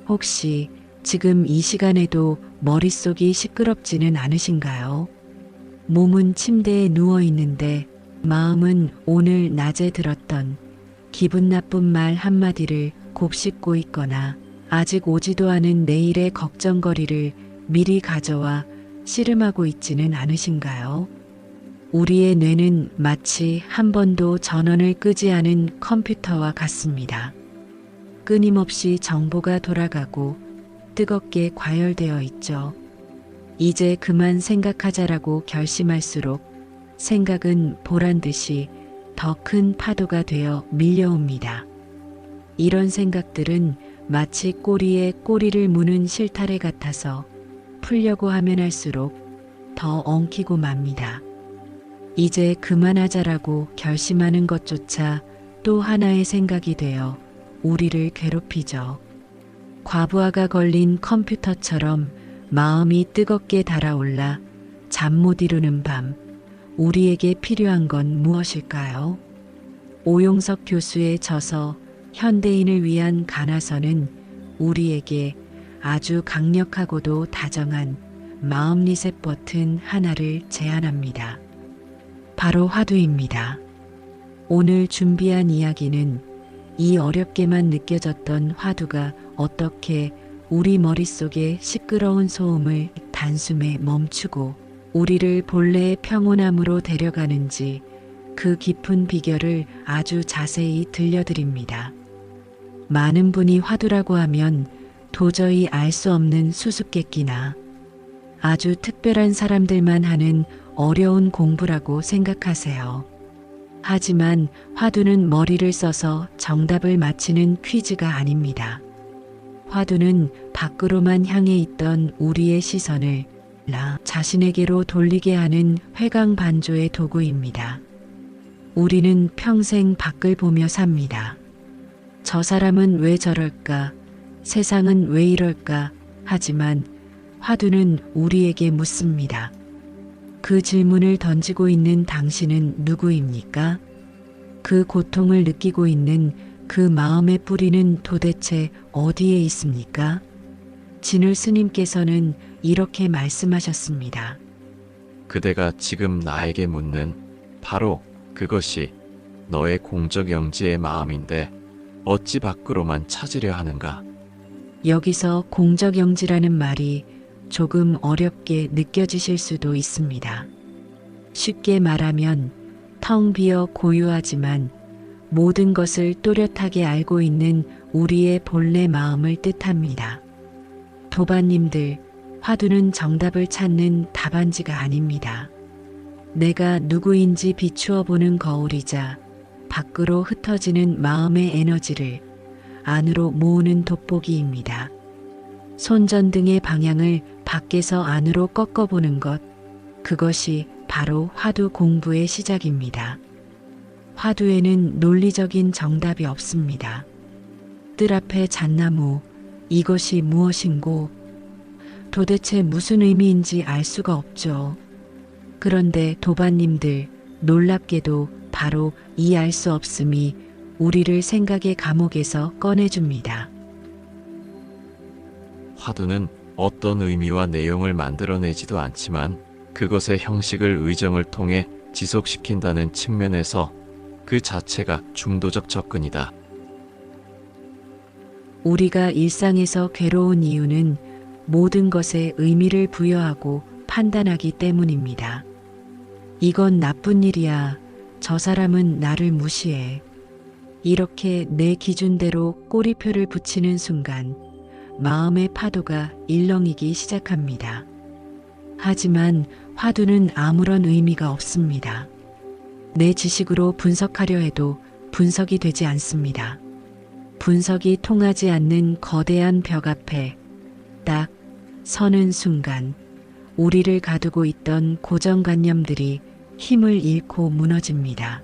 혹시 지금 이 시간에도 머릿속이 시끄럽지는 않으신가요? 몸은 침대에 누워 있는데 마음은 오늘 낮에 들었던 기분 나쁜 말 한마디를 곱씹고 있거나 아직 오지도 않은 내일의 걱정거리를 미리 가져와 씨름하고 있지는 않으신가요? 우리의 뇌는 마치 한 번도 전원을 끄지 않은 컴퓨터와 같습니다. 끊임없이 정보가 돌아가고 뜨겁게 과열되어 있죠. 이제 그만 생각하자라고 결심할수록 생각은 보란 듯이 더 큰 파도가 되어 밀려옵니다. 이런 생각들은 마치 꼬리에 꼬리를 무는 실타래 같아서 풀려고 하면 할수록 더 엉키고 맙니다. 이제 그만하자라고 결심하는 것조차 또 하나의 생각이 되어 우리를 괴롭히죠. 과부하가 걸린 컴퓨터처럼 마음이 뜨겁게 달아올라 잠 못 이루는 밤, 우리에게 필요한 건 무엇일까요? 오용석 교수의 저서 현대인을 위한 가나서는 우리에게 아주 강력하고도 다정한 마음 리셋 버튼 하나를 제안합니다. 바로 화두입니다. 오늘 준비한 이야기는 이 어렵게만 느껴졌던 화두가 어떻게 우리 머릿속의 시끄러운 소음을 단숨에 멈추고 우리를 본래의 평온함으로 데려가는지 그 깊은 비결을 아주 자세히 들려드립니다. 많은 분이 화두라고 하면 도저히 알 수 없는 수수께끼나 아주 특별한 사람들만 하는 어려운 공부라고 생각하세요. 하지만 화두는 머리를 써서 정답을 맞히는 퀴즈가 아닙니다. 화두는 밖으로만 향해 있던 우리의 시선을 나 자신에게로 돌리게 하는 회광반조의 도구입니다. 우리는 평생 밖을 보며 삽니다. 저 사람은 왜 저럴까? 세상은 왜 이럴까? 하지만 화두는 우리에게 묻습니다. 그 질문을 던지고 있는 당신은 누구입니까? 그 고통을 느끼고 있는 그 마음의 뿌리는 도대체 어디에 있습니까? 진울 스님께서는 이렇게 말씀하셨습니다. 그대가 지금 나에게 묻는 바로 그것이 너의 공적 영지의 마음인데 어찌 밖으로만 찾으려 하는가? 여기서 공적영지라는 말이 조금 어렵게 느껴지실 수도 있습니다. 쉽게 말하면 텅 비어 고요하지만 모든 것을 또렷하게 알고 있는 우리의 본래 마음을 뜻합니다. 도반님들, 화두는 정답을 찾는 답안지가 아닙니다. 내가 누구인지 비추어 보는 거울이자 밖으로 흩어지는 마음의 에너지를 안으로 모으는 돋보기입니다. 손전등의 방향을 밖에서 안으로 꺾어보는 것, 그것이 바로 화두 공부의 시작입니다. 화두에는 논리적인 정답이 없습니다. 뜰 앞에 잣나무, 이것이 무엇인고 도대체 무슨 의미인지 알 수가 없죠. 그런데 도반님들, 놀랍게도 바로 이 알 수 없음이 우리를 생각의 감옥에서 꺼내줍니다. 화두는 어떤 의미와 내용을 만들어내지도 않지만 그것의 형식을 의정을 통해 지속시킨다는 측면에서 그 자체가 중도적 접근이다. 우리가 일상에서 괴로운 이유는 모든 것에 의미를 부여하고 판단하기 때문입니다. 이건 나쁜 일이야. 저 사람은 나를 무시해. 이렇게 내 기준대로 꼬리표를 붙이는 순간 마음의 파도가 일렁이기 시작합니다. 하지만 화두는 아무런 의미가 없습니다. 내 지식으로 분석하려 해도 분석이 되지 않습니다. 분석이 통하지 않는 거대한 벽 앞에 딱 서는 순간 우리를 가두고 있던 고정관념들이 힘을 잃고 무너집니다.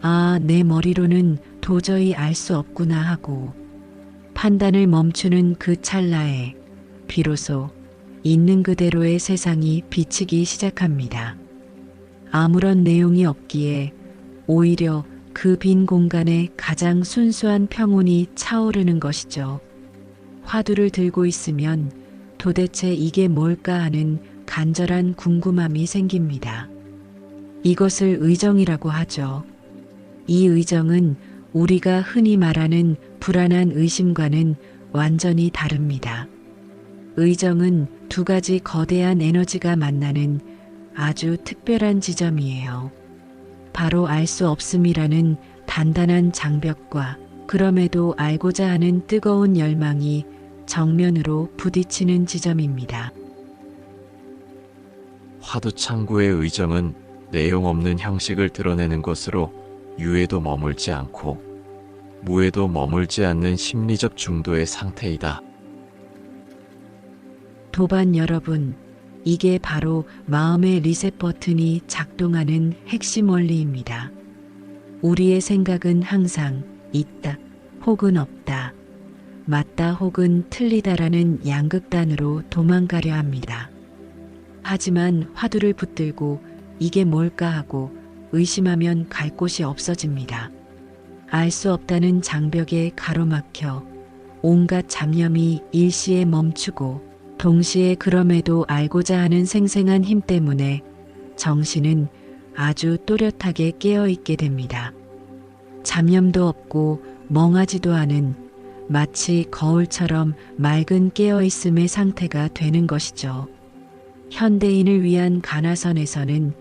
아, 내 머리로는 도저히 알 수 없구나 하고 판단을 멈추는 그 찰나에 비로소 있는 그대로의 세상이 비치기 시작합니다. 아무런 내용이 없기에 오히려 그 빈 공간에 가장 순수한 평온이 차오르는 것이죠. 화두를 들고 있으면 도대체 이게 뭘까 하는 간절한 궁금함이 생깁니다. 이것을 의정이라고 하죠. 이 의정은 우리가 흔히 말하는 불안한 의심과는 완전히 다릅니다. 의정은 두 가지 거대한 에너지가 만나는 아주 특별한 지점이에요. 바로 알 수 없음이라는 단단한 장벽과 그럼에도 알고자 하는 뜨거운 열망이 정면으로 부딪히는 지점입니다. 화두창구의 의정은 내용 없는 형식을 드러내는 것으로 유에도 머물지 않고 무에도 머물지 않는 심리적 중도의 상태이다. 도반 여러분, 이게 바로 마음의 리셋 버튼이 작동하는 핵심 원리입니다. 우리의 생각은 항상 있다 혹은 없다, 맞다 혹은 틀리다라는 양극단으로 도망가려 합니다. 하지만 화두를 붙들고 이게 뭘까 하고 의심하면 갈 곳이 없어집니다. 알 수 없다는 장벽에 가로막혀 온갖 잡념이 일시에 멈추고 동시에 그럼에도 알고자 하는 생생한 힘 때문에 정신은 아주 또렷하게 깨어있게 됩니다. 잡념도 없고 멍하지도 않은 마치 거울처럼 맑은 깨어있음의 상태가 되는 것이죠. 현대인을 위한 가나선에서는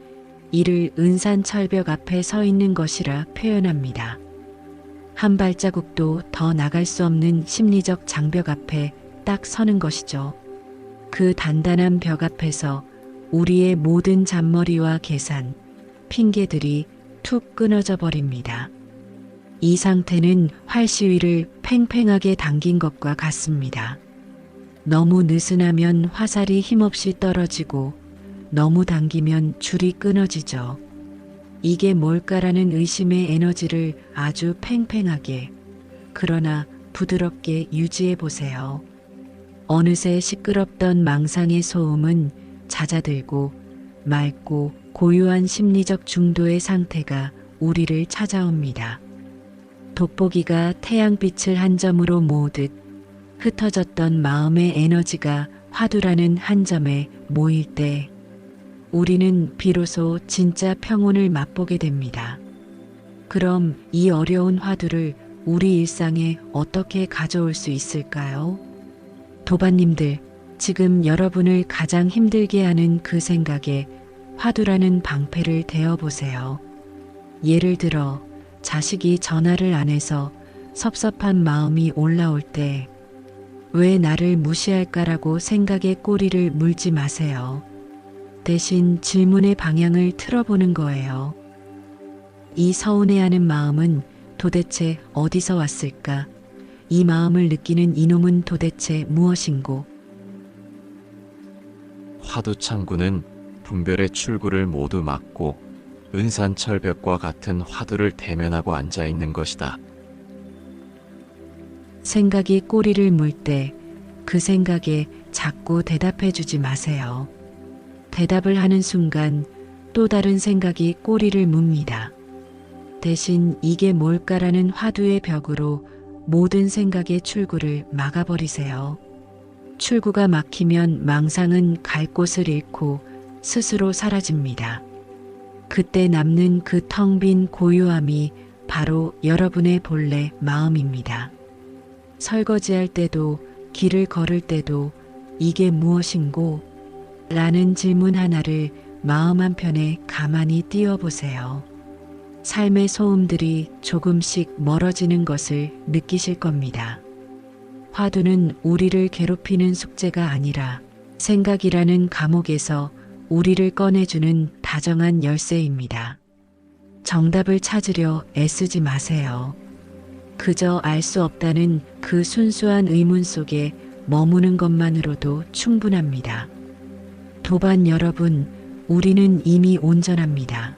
이를 은산철벽 앞에 서 있는 것이라 표현합니다. 한 발자국도 더 나갈 수 없는 심리적 장벽 앞에 딱 서는 것이죠. 그 단단한 벽 앞에서 우리의 모든 잔머리와 계산, 핑계들이 툭 끊어져 버립니다. 이 상태는 활시위를 팽팽하게 당긴 것과 같습니다. 너무 느슨하면 화살이 힘없이 떨어지고 너무 당기면 줄이 끊어지죠. 이게 뭘까라는 의심의 에너지를 아주 팽팽하게, 그러나 부드럽게 유지해 보세요. 어느새 시끄럽던 망상의 소음은 잦아들고 맑고 고요한 심리적 중도의 상태가 우리를 찾아옵니다. 돋보기가 태양빛을 한 점으로 모으듯 흩어졌던 마음의 에너지가 화두라는 한 점에 모일 때 우리는 비로소 진짜 평온을 맛보게 됩니다. 그럼 이 어려운 화두를 우리 일상에 어떻게 가져올 수 있을까요? 도반님들, 지금 여러분을 가장 힘들게 하는 그 생각에 화두라는 방패를 대어보세요. 예를 들어 자식이 전화를 안 해서 섭섭한 마음이 올라올 때 왜 나를 무시할까라고 생각의 꼬리를 물지 마세요. 대신 질문의 방향을 틀어보는 거예요. 이 서운해하는 마음은 도대체 어디서 왔을까? 이 마음을 느끼는 이놈은 도대체 무엇인고? 화두창구는 분별의 출구를 모두 막고 은산철벽과 같은 화두를 대면하고 앉아 있는 것이다. 생각이 꼬리를 물 때 그 생각에 자꾸 대답해 주지 마세요. 대답을 하는 순간 또 다른 생각이 꼬리를 뭅니다. 대신 이게 뭘까라는 화두의 벽으로 모든 생각의 출구를 막아버리세요. 출구가 막히면 망상은 갈 곳을 잃고 스스로 사라집니다. 그때 남는 그 텅 빈 고요함이 바로 여러분의 본래 마음입니다. 설거지할 때도 길을 걸을 때도 이게 무엇인고? 라는 질문 하나를 마음 한편에 가만히 띄워보세요. 삶의 소음들이 조금씩 멀어지는 것을 느끼실 겁니다. 화두는 우리를 괴롭히는 숙제가 아니라 생각이라는 감옥에서 우리를 꺼내주는 다정한 열쇠입니다. 정답을 찾으려 애쓰지 마세요. 그저 알 수 없다는 그 순수한 의문 속에 머무는 것만으로도 충분합니다. 도반 여러분, 우리는 이미 온전합니다.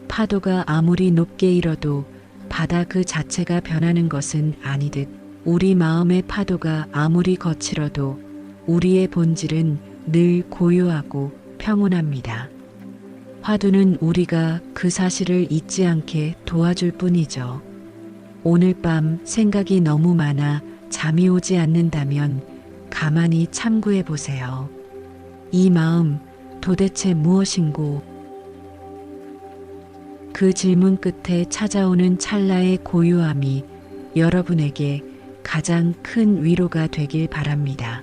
파도가 아무리 높게 일어도 바다 그 자체가 변하는 것은 아니듯 우리 마음의 파도가 아무리 거칠어도 우리의 본질은 늘 고요하고 평온합니다. 화두는 우리가 그 사실을 잊지 않게 도와줄 뿐이죠. 오늘 밤 생각이 너무 많아 잠이 오지 않는다면 가만히 참고해 보세요. 이 마음 도대체 무엇인고? 그 질문 끝에 찾아오는 찰나의 고요함이 여러분에게 가장 큰 위로가 되길 바랍니다.